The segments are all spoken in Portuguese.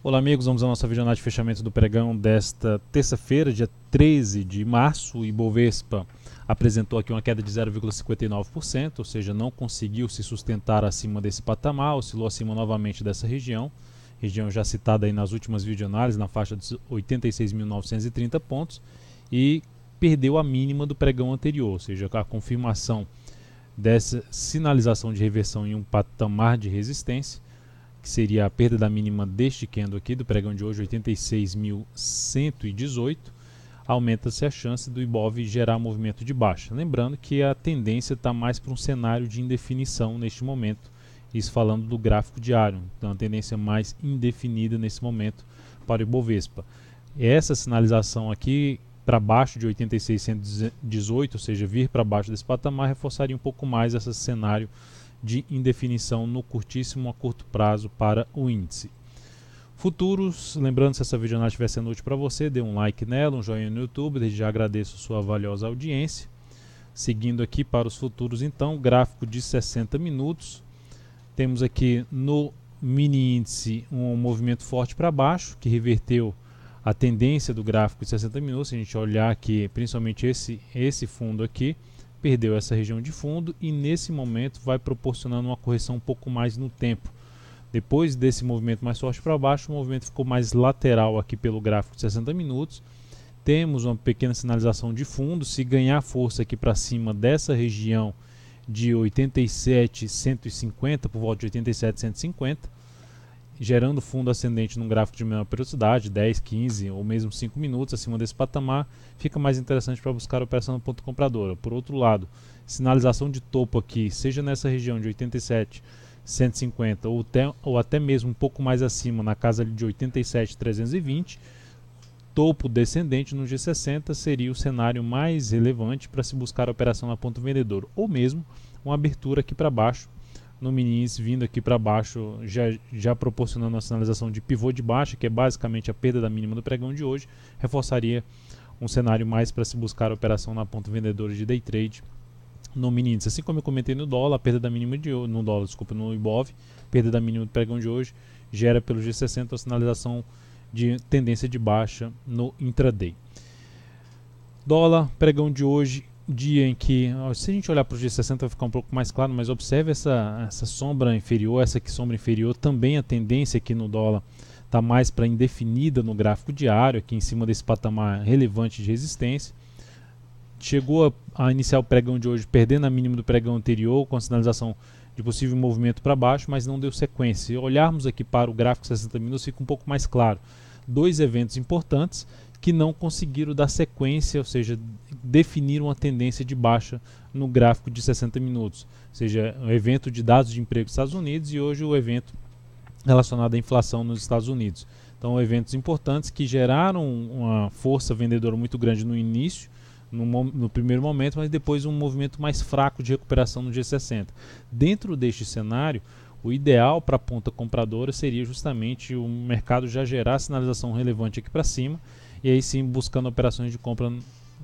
Olá amigos, vamos à nossa videoanálise de fechamento do pregão desta terça-feira, dia 13 de março. O Ibovespa apresentou aqui uma queda de 0,59%, ou seja, não conseguiu se sustentar acima desse patamar, oscilou acima novamente dessa região já citada aí nas últimas videoanálises, na faixa de 86.930 pontos, e perdeu a mínima do pregão anterior, ou seja, a confirmação dessa sinalização de reversão em um patamar de resistência, que seria a perda da mínima deste candle aqui, do pregão de hoje, 86.118, aumenta-se a chance do Ibov gerar movimento de baixa. Lembrando que a tendência está mais para um cenário de indefinição neste momento, isso falando do gráfico diário, então a tendência mais indefinida nesse momento para o Ibovespa. Essa sinalização aqui para baixo de 86.118, ou seja, vir para baixo desse patamar, reforçaria um pouco mais esse cenário de indefinição no curtíssimo a curto prazo para o índice. Futuros, lembrando, se essa videoanálise estiver sendo útil para você, dê um like nela, um joinha no YouTube, desde já agradeço sua valiosa audiência. Seguindo aqui para os futuros então, gráfico de 60 minutos, temos aqui no mini índice um movimento forte para baixo, que reverteu a tendência do gráfico de 60 minutos. Se a gente olhar aqui, principalmente esse fundo aqui, perdeu essa região de fundo e nesse momento vai proporcionando uma correção um pouco mais no tempo. Depois desse movimento mais forte para baixo, o movimento ficou mais lateral aqui pelo gráfico de 60 minutos. Temos uma pequena sinalização de fundo. Se ganhar força aqui para cima dessa região de 87.150, por volta de 87.150, gerando fundo ascendente num gráfico de menor periodicidade, 10, 15 ou mesmo 5 minutos acima desse patamar, fica mais interessante para buscar a operação no ponto compradora. Por outro lado, sinalização de topo aqui, seja nessa região de 87.150 ou até mesmo um pouco mais acima, na casa de 87.320, topo descendente no G60 seria o cenário mais relevante para se buscar a operação na ponta vendedor, ou mesmo uma abertura aqui para baixo, no mini índice vindo aqui para baixo, já proporcionando uma sinalização de pivô de baixa, que é basicamente a perda da mínima do pregão de hoje, reforçaria um cenário mais para se buscar a operação na ponta vendedora de day trade no mini índice. Assim como eu comentei no dólar, a perda da mínima de hoje, no Ibov, perda da mínima do pregão de hoje, gera pelo G60 a sinalização de tendência de baixa no intraday. Dólar, pregão de hoje, dia em que, se a gente olhar para o G60 vai ficar um pouco mais claro, mas observe essa sombra inferior, sombra inferior, também a tendência aqui no dólar está mais para indefinida no gráfico diário, aqui em cima desse patamar relevante de resistência. Chegou a iniciar o pregão de hoje perdendo a mínima do pregão anterior, com a sinalização de possível movimento para baixo, mas não deu sequência. Se olharmos aqui para o gráfico 60 minutos, fica um pouco mais claro. Dois eventos importantes que não conseguiram dar sequência, ou seja, definiram uma tendência de baixa no gráfico de 60 minutos. Ou seja, o evento de dados de emprego dos Estados Unidos e hoje o evento relacionado à inflação nos Estados Unidos. Então, eventos importantes que geraram uma força vendedora muito grande no início, no primeiro momento, mas depois um movimento mais fraco de recuperação no G60. Dentro deste cenário, o ideal para a ponta compradora seria justamente o mercado já gerar sinalização relevante aqui para cima, e aí sim buscando operações de compra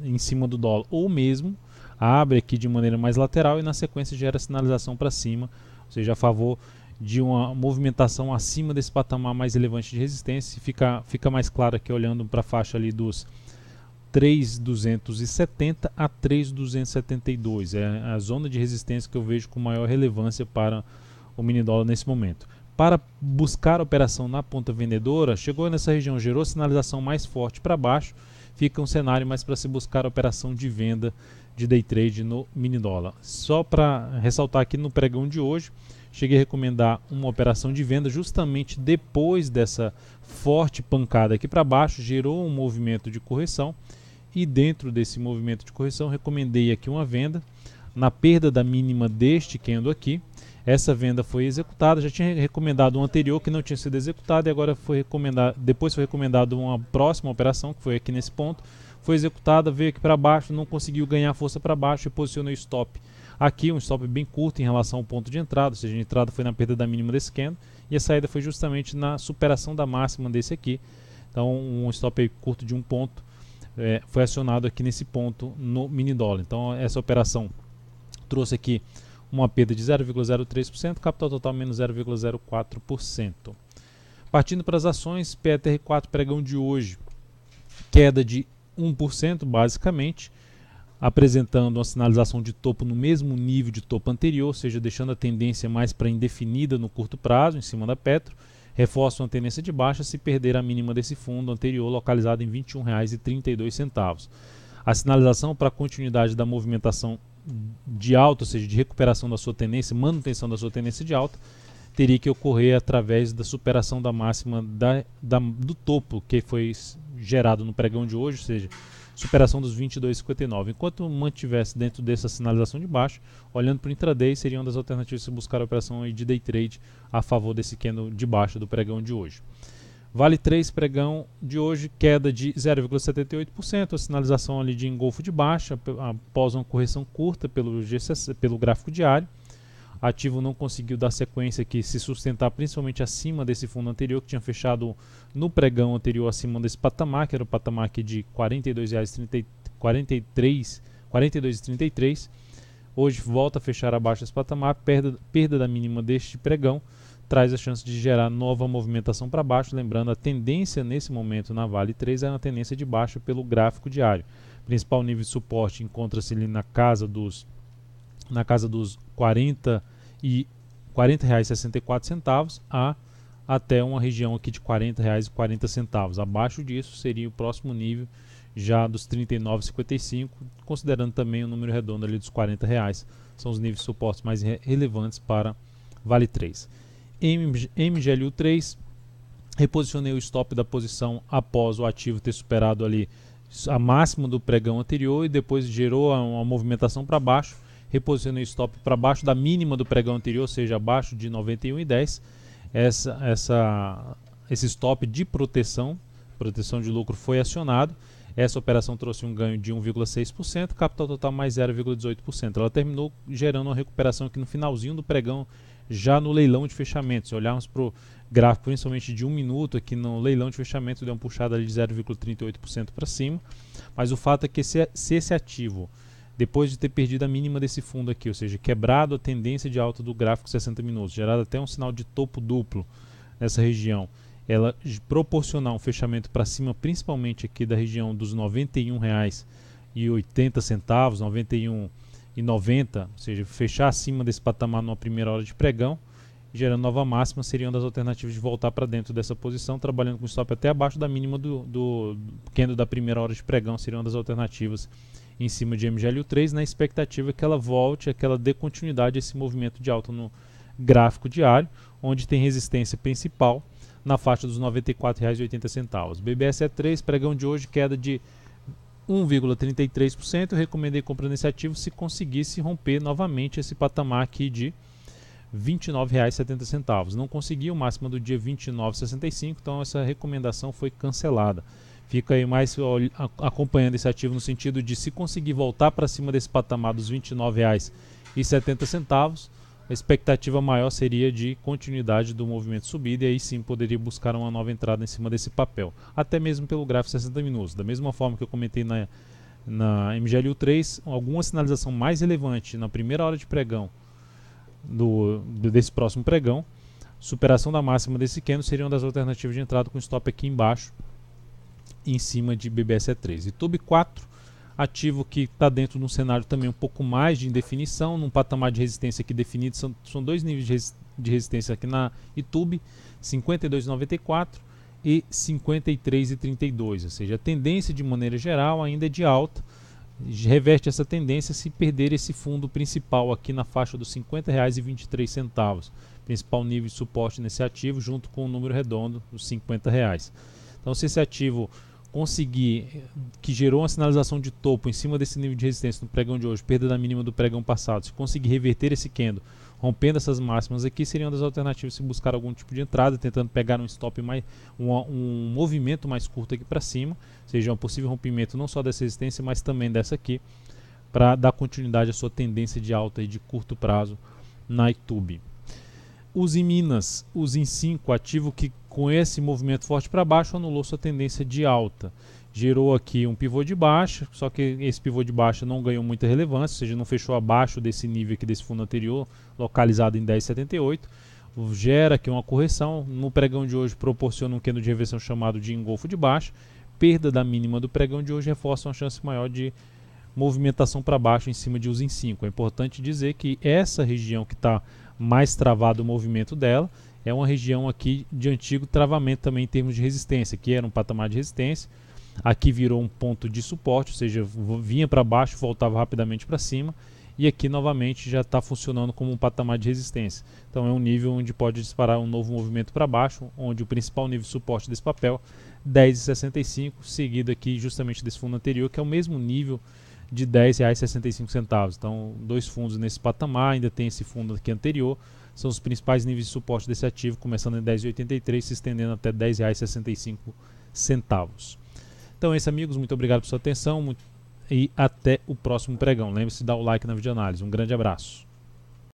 em cima do dólar, ou mesmo abre aqui de maneira mais lateral e na sequência gera sinalização para cima, ou seja, a favor de uma movimentação acima desse patamar mais relevante de resistência. Fica mais claro aqui olhando para a faixa ali dos 3.270 a 3.272, é a zona de resistência que eu vejo com maior relevância para o mini dólar nesse momento. Para buscar a operação na ponta vendedora, chegou nessa região, gerou sinalização mais forte para baixo, fica um cenário mais para se buscar a operação de venda de day trade no mini dólar. Só para ressaltar aqui no pregão de hoje, cheguei a recomendar uma operação de venda justamente depois dessa forte pancada aqui para baixo, gerou um movimento de correção e dentro desse movimento de correção recomendei aqui uma venda na perda da mínima deste candle aqui. Essa venda foi executada, já tinha recomendado um anterior que não tinha sido executado e agora depois foi recomendado uma próxima operação que foi aqui nesse ponto, foi executada, veio aqui para baixo, não conseguiu ganhar força para baixo e posicionou stop. Aqui um stop bem curto em relação ao ponto de entrada, ou seja, a entrada foi na perda da mínima desse candle e a saída foi justamente na superação da máxima desse aqui. Então um stop curto de um ponto foi acionado aqui nesse ponto no mini dólar. Então essa operação trouxe aqui uma perda de 0,03%, capital total menos 0,04%. Partindo para as ações, PETR4 pregão de hoje, queda de 1% basicamente, apresentando uma sinalização de topo no mesmo nível de topo anterior, ou seja, deixando a tendência mais para indefinida no curto prazo, em cima da Petro, reforça uma tendência de baixa se perder a mínima desse fundo anterior, localizado em R$ 21,32. A sinalização para a continuidade da movimentação de alta, ou seja, de recuperação da sua tendência, manutenção da sua tendência de alta, teria que ocorrer através da superação da máxima do topo que foi gerado no pregão de hoje, ou seja, superação dos 22,59. Enquanto mantivesse dentro dessa sinalização de baixo, olhando para o intraday, seria uma das alternativas se buscar a operação aí de day trade a favor desse candle de baixa do pregão de hoje. Vale 3 pregão de hoje, queda de 0,78%, a sinalização ali de engolfo de baixa após uma correção curta pelo gráfico diário. Ativo não conseguiu dar sequência aqui, se sustentar principalmente acima desse fundo anterior, que tinha fechado no pregão anterior acima desse patamar, que era o patamar aqui de R$ 42,33. Hoje volta a fechar abaixo desse patamar, perda da mínima deste pregão, traz a chance de gerar nova movimentação para baixo. Lembrando, a tendência nesse momento na Vale 3 é uma tendência de baixa pelo gráfico diário. O principal nível de suporte encontra-se ali na casa dos R$ 40,64 até uma região aqui de R$ 40,40. Abaixo disso seria o próximo nível já dos R$ 39,55, considerando também o número redondo ali dos R$ 40. São os níveis de suporte mais relevantes para Vale 3. MGLU3, reposicionei o stop da posição após o ativo ter superado ali a máxima do pregão anterior e depois gerou uma movimentação para baixo. Reposicionei o stop para baixo da mínima do pregão anterior, ou seja, abaixo de 91,10. Esse stop de proteção de lucro foi acionado. Essa operação trouxe um ganho de 1,6%, capital total mais 0,18%. Ela terminou gerando uma recuperação aqui no finalzinho do pregão, já no leilão de fechamento. Se olharmos para o gráfico, principalmente de 1 minuto, aqui no leilão de fechamento deu uma puxada ali de 0,38% para cima. Mas o fato é que se esse ativo, depois de ter perdido a mínima desse fundo aqui, ou seja, quebrado a tendência de alta do gráfico 60 minutos, gerado até um sinal de topo duplo nessa região, ela proporcionar um fechamento para cima, principalmente aqui da região dos R$ 91,80, R$ 91,90, ou seja, fechar acima desse patamar numa primeira hora de pregão, gerando nova máxima, seria uma das alternativas de voltar para dentro dessa posição, trabalhando com stop até abaixo da mínima do candle da primeira hora de pregão, seria uma das alternativas em cima de MGLU3, na expectativa que ela volte, que ela dê continuidade a esse movimento de alta no gráfico diário, onde tem resistência principal na faixa dos R$ 94,80. BBSE3, pregão de hoje, queda de 1,33%. Eu recomendei compra nesse ativo se conseguisse romper novamente esse patamar aqui de R$ 29,70. Não conseguiu, máxima do dia R$ 29,65, então essa recomendação foi cancelada. Fica aí mais acompanhando esse ativo no sentido de, se conseguir voltar para cima desse patamar dos R$ 29,70, a expectativa maior seria de continuidade do movimento subida, e aí sim poderia buscar uma nova entrada em cima desse papel, até mesmo pelo gráfico 60 minutos. Da mesma forma que eu comentei na MGLU3, alguma sinalização mais relevante na primeira hora de pregão desse próximo pregão, superação da máxima desse candle seria uma das alternativas de entrada, com stop aqui embaixo em cima de BBSE3. E Tube 4, ativo que está dentro de um cenário também um pouco mais de indefinição, num patamar de resistência aqui definido. São dois níveis de resistência aqui na YouTube, 52,94 e 53,32, ou seja, a tendência de maneira geral ainda é de alta. Reverte essa tendência se perder esse fundo principal aqui na faixa dos R$ 50,23, principal nível de suporte nesse ativo, junto com o número redondo dos R$ 50. Então, se esse ativo conseguir, que gerou uma sinalização de topo em cima desse nível de resistência no pregão de hoje, perda da mínima do pregão passado, se conseguir reverter esse candle, rompendo essas máximas aqui, seria uma das alternativas se buscar algum tipo de entrada, tentando pegar um stop mais, um movimento mais curto aqui para cima, ou seja, um possível rompimento não só dessa resistência, mas também dessa aqui, para dar continuidade à sua tendência de alta e de curto prazo na YouTube. Os em Minas, os em 5, ativo que com esse movimento forte para baixo anulou sua tendência de alta. Gerou aqui um pivô de baixa, só que esse pivô de baixa não ganhou muita relevância, ou seja, não fechou abaixo desse nível aqui desse fundo anterior, localizado em 10,78. gera aqui uma correção. No pregão de hoje proporciona um candle de reversão chamado de engolfo de baixo. Perda da mínima do pregão de hoje reforça uma chance maior de movimentação para baixo em cima de uso 5. É importante dizer que essa região que está mais travado o movimento dela é uma região aqui de antigo travamento também em termos de resistência, que era um patamar de resistência, aqui virou um ponto de suporte, ou seja, vinha para baixo, voltava rapidamente para cima, e aqui novamente já está funcionando como um patamar de resistência. Então é um nível onde pode disparar um novo movimento para baixo, onde o principal nível de suporte desse papel 10,65, seguido aqui justamente desse fundo anterior, que é o mesmo nível de R$10,65. Então, dois fundos nesse patamar, ainda tem esse fundo aqui anterior, são os principais níveis de suporte desse ativo, começando em 10,83, se estendendo até R$10,65. Então é isso, amigos, muito obrigado por sua atenção e até o próximo pregão. Lembre-se de dar o like na videoanálise. Um grande abraço.